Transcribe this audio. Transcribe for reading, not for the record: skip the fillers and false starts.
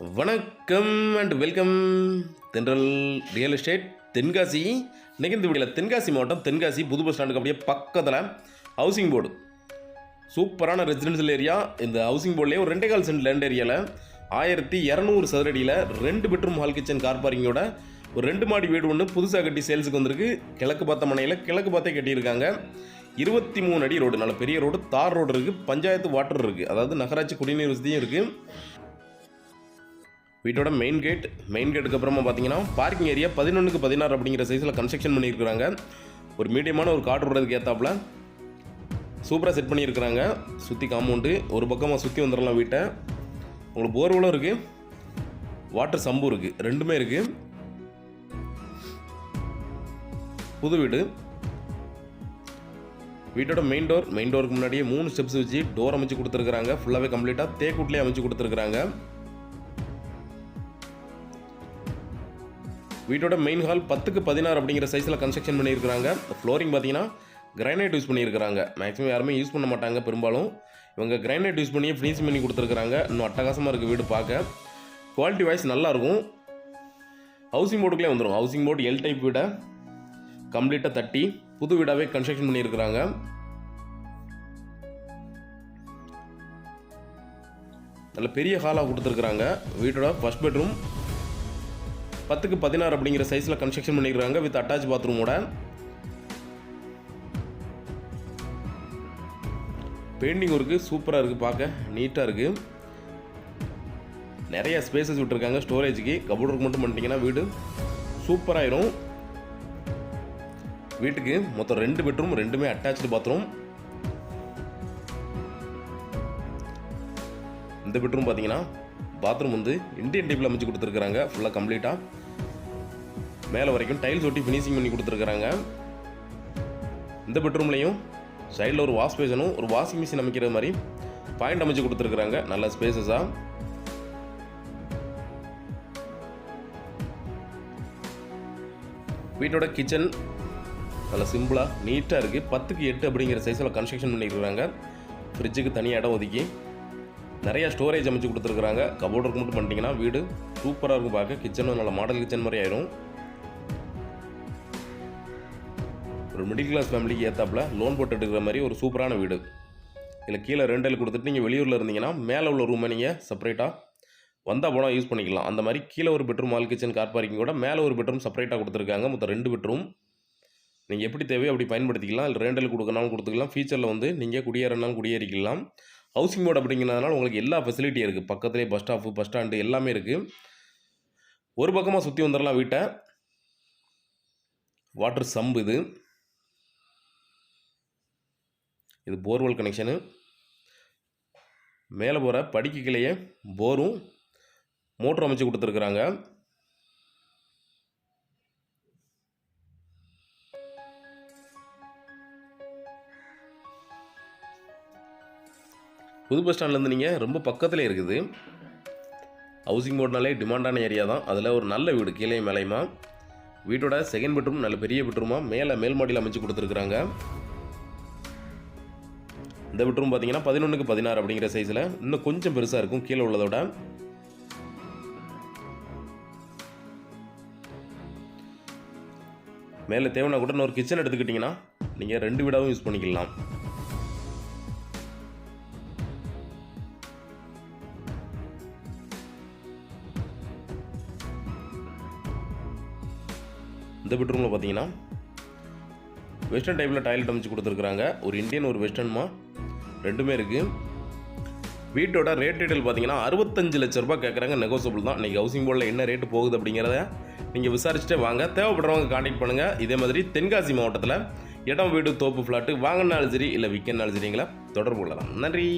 வணக்கம் and welcome தென்றல் real estate Tenkasi. இன்றைக்கி இந்த வீடியோவில் தென்காசி மாவட்டம் தென்காசி புது பஸ் ஸ்டாண்டுக்கு அப்படியே பக்கத்தில் ஹவுசிங் போர்டு, சூப்பரான ரெசிடென்ஷியல் ஏரியா. இந்த ஹவுசிங் போர்ட்லேயே ஒரு 2.25 சென்ட் லேண்ட் ஏரியாவில் 1200 சதுரடியில் 2 பெட்ரூம் ஹால் கிச்சன் கார் பார்க்கிங்கோட ஒரு 2 மாடி வீடு ஒன்று புதுசாக கட்டி சேல்ஸுக்கு வந்திருக்கு. கிழக்கு பார்த்த மனையில் கிழக்கு பார்த்தே கட்டியிருக்காங்க. 23 அடி ரோடு, நல்ல பெரிய ரோடு, தார் ரோடு இருக்குது, பஞ்சாயத்து வாட்டர் இருக்குது, அதாவது நகராட்சி குடிநீர் வசதியும் இருக்குது. வீட்டோட மெயின் கேட்டுக்கு அப்புறமா பார்த்தீங்கன்னா பார்க்கிங் ஏரியா 11க்கு 16 அப்படிங்கிற சைஸில் கன்ஸ்ட்ரக்ஷன் பண்ணியிருக்கிறாங்க. ஒரு மீடியமான ஒரு கார் விடுறதுக்கு ஏற்றாப்புல சூப்பராக செட் பண்ணியிருக்கிறாங்க. சுற்றி காம்பவுண்டு ஒரு பக்கமாக சுற்றி வந்துடலாம் வீட்டை. உங்களுக்கு போர்வெலும் இருக்குது, வாட்டர் சம்பு இருக்குது, ரெண்டுமே இருக்குது. புது வீடு. வீட்டோட மெயின் டோருக்கு முன்னாடியே 3 ஸ்டெப்ஸ் வச்சு டோர் அமைச்சு கொடுத்துருக்குறாங்க. ஃபுல்லாகவே கம்ப்ளீட்டாக தேக்குட்லேயே அமைச்சு கொடுத்துருக்குறாங்க. வீட்டோட மெயின் ஹால் 10க்கு 16 அப்படிங்கிற சைஸில் கன்ஸ்ட்ரக்ஷன் பண்ணியிருக்கிறாங்க. ஃப்ளோரிங் பார்த்தீங்கன்னா கிரைனைட் யூஸ் பண்ணியிருக்கிறாங்க. மேக்ஸிமம் யாருமே யூஸ் பண்ண மாட்டாங்க, பெரும்பாலும் இவங்க கிரைனைட் யூஸ் பண்ணி ஃபினிஷிங் பண்ணி கொடுத்துருக்குறாங்க. இன்னும் அட்டகாசமாக இருக்குது வீடு பார்க்க. குவாலிட்டி வைஸ் நல்லாயிருக்கும். ஹவுசிங் போர்டுக்குள்ளே வந்துடும். ஹவுசிங் போர்டு எல் டைப் வீடை கம்ப்ளீட்டாக தட்டி புது வீடாகவே கன்ஸ்ட்ரக்ஷன் பண்ணியிருக்கிறாங்க. நல்ல பெரிய ஹாலாக கொடுத்துருக்குறாங்க. வீட்டோட ஃபர்ஸ்ட் பெட்ரூம் 10க்கு 16 அப்படிங்கிற சைஸில் கன்ஸ்ட்ரக்ஷன் பண்ணியிருக்காங்க வித் அட்டாச் பாத்ரூமோட. பெயிண்டிங் ஒர்க்கு சூப்பராக இருக்குது, பார்க்க நீட்டாக இருக்குது. நிறைய ஸ்பேசஸ் விட்டுருக்காங்க ஸ்டோரேஜுக்கு. கபோர்ட் ஒர்க் மட்டும் பண்ணிட்டீங்கன்னா வீடு சூப்பராகிடும். வீட்டுக்கு மொத்தம் 2 பெட்ரூம், 2மே அட்டாச்சு பாத்ரூம். இந்த பெட்ரூம் பார்த்தீங்கன்னா பாத்ரூம் வந்து இந்தியன் டைப்பில் அமைச்சு கொடுத்துருக்குறாங்க. ஃபுல்லாக கம்ப்ளீட்டாக மேலே வரைக்கும் டைல்ஸ் ஒட்டி ஃபினிஷிங் பண்ணி கொடுத்துருக்குறாங்க. இந்த பெட்ரூம்லேயும் சைடில் ஒரு வாஷ் பேஷனும் ஒரு வாஷிங் மிஷின் அமைக்கிற மாதிரி பாயிண்ட் அமைச்சு கொடுத்துருக்குறாங்க. நல்ல ஸ்பேசஸாக. வீட்டோட கிச்சன் நல்ல சிம்பிளாக நீட்டாக இருக்குது. 10க்கு 8 அப்படிங்கிற சைஸில் கன்ஸ்ட்ரக்ஷன் பண்ணியிருக்கிறாங்க. ஃப்ரிட்ஜுக்கு தனியாக இடம் ஒதுக்கி நிறையா ஸ்டோரேஜ் அமைச்சு கொடுத்துருக்குறாங்க. கபோர்ட் ஒர்க் மட்டும் பண்ணிட்டீங்கன்னா வீடு சூப்பராக இருக்கும் பார்க்க. கிச்சனும் நல்ல மாடல் கிச்சன் மாதிரி ஆயிரும். ஒரு மிடில் கிளாஸ் ஃபேமிலிக்கு ஏற்றாப்புல லோன் போட்டு எடுக்கிற மாதிரி ஒரு சூப்பரான வீடு. இதில் கீழே ரெண்டல் கொடுத்துட்டு நீங்கள் வெளியூரில் இருந்தீங்கன்னா மேலே உள்ள ரூமை நீங்கள் செப்பரேட்டாக வந்தால் போனால் யூஸ் பண்ணிக்கலாம். அந்த மாதிரி கீழே ஒரு bedroom hall kitchen car parking கூட மேலே ஒரு பெட்ரூம் செப்பரேட்டாக கொடுத்துருக்காங்க. மொத்தம் 2 பெட்ரூம். நீங்கள் எப்படி தேவையோ அப்படி பயன்படுத்திக்கலாம். இல்லை ரெண்டல் கொடுக்கனாலும் கொடுத்துக்கலாம். ஃபியூச்சரில் வந்து நீங்கள் குடியேறினாலும் குடியேறிக்கலாம். ஹவுசிங் போர்டு அப்படிங்கிறதுனால உங்களுக்கு எல்லா ஃபெசிலிட்டியும் இருக்குது. பக்கத்துலேயே பஸ் ஸ்டாப்பு, பஸ் ஸ்டாண்டு எல்லாமே இருக்குது. ஒரு பக்கமாக சுற்றி வந்துடலாம் வீட்டை. வாட்டர் சம்பு இது போர்வெல் கனெக்ஷனு. மேலே போகிற படிக்கையிலேயே போரும் மோட்டர் அமைச்சு கொடுத்துருக்குறாங்க. புது பஸ் ஸ்டாண்ட்லேருந்து நீங்கள் ரொம்ப பக்கத்தில் இருக்குது. ஹவுசிங் போர்டுனாலே டிமாண்டான ஏரியா தான். அதில் ஒரு நல்ல வீடு கீழே மேலேயுமா. வீட்டோட செகண்ட் பெட்ரூம் நல்ல பெரிய பெட்ரூமாக மேல் மாடியில் அமைச்சு கொடுத்துருக்குறாங்க. இந்த பெட்ரூம் பார்த்தீங்கன்னா 11க்கு 16 அப்படிங்கிற சைஸில் இன்னும் கொஞ்சம் பெருசாக இருக்கும் கீழே உள்ளதோட. மேலே தேவைன்னா கூட இன்னொரு கிச்சன் எடுத்துக்கிட்டிங்கன்னா நீங்கள் 2 வீடாகவும் யூஸ் பண்ணிக்கலாம். இந்த பெட்ரூமில் பார்த்தீங்கன்னா வெஸ்டர்ன் டைப்பில் டாய்லெட் அமைச்சு கொடுத்துருக்குறாங்க. ஒரு இந்தியன் ஒரு வெஸ்டர்னுமா ரெண்டுமே இருக்குது. வீட்டோட ரேட் டீட்டெயில் பார்த்தீங்கன்னா 65 லட்ச ரூபா கேட்குறாங்க. நெகோசியபிள் தான். இன்றைக்கி ஹவுசிங் போர்டில் என்ன ரேட்டு போகுது அப்படிங்கிறத நீங்கள் விசாரிச்சுட்டே வாங்க. தேவைப்படுறவங்க கான்டாக்ட் பண்ணுங்கள். இதே மாதிரி தென்காசி மாவட்டத்தில் இடம், வீடு, தோப்பு, ஃப்ளாட்டு வாங்கினாலும் சரி இல்லை விற்கனாலும் சரிங்களா தொடர்பு கொள்ளலாம். நன்றி.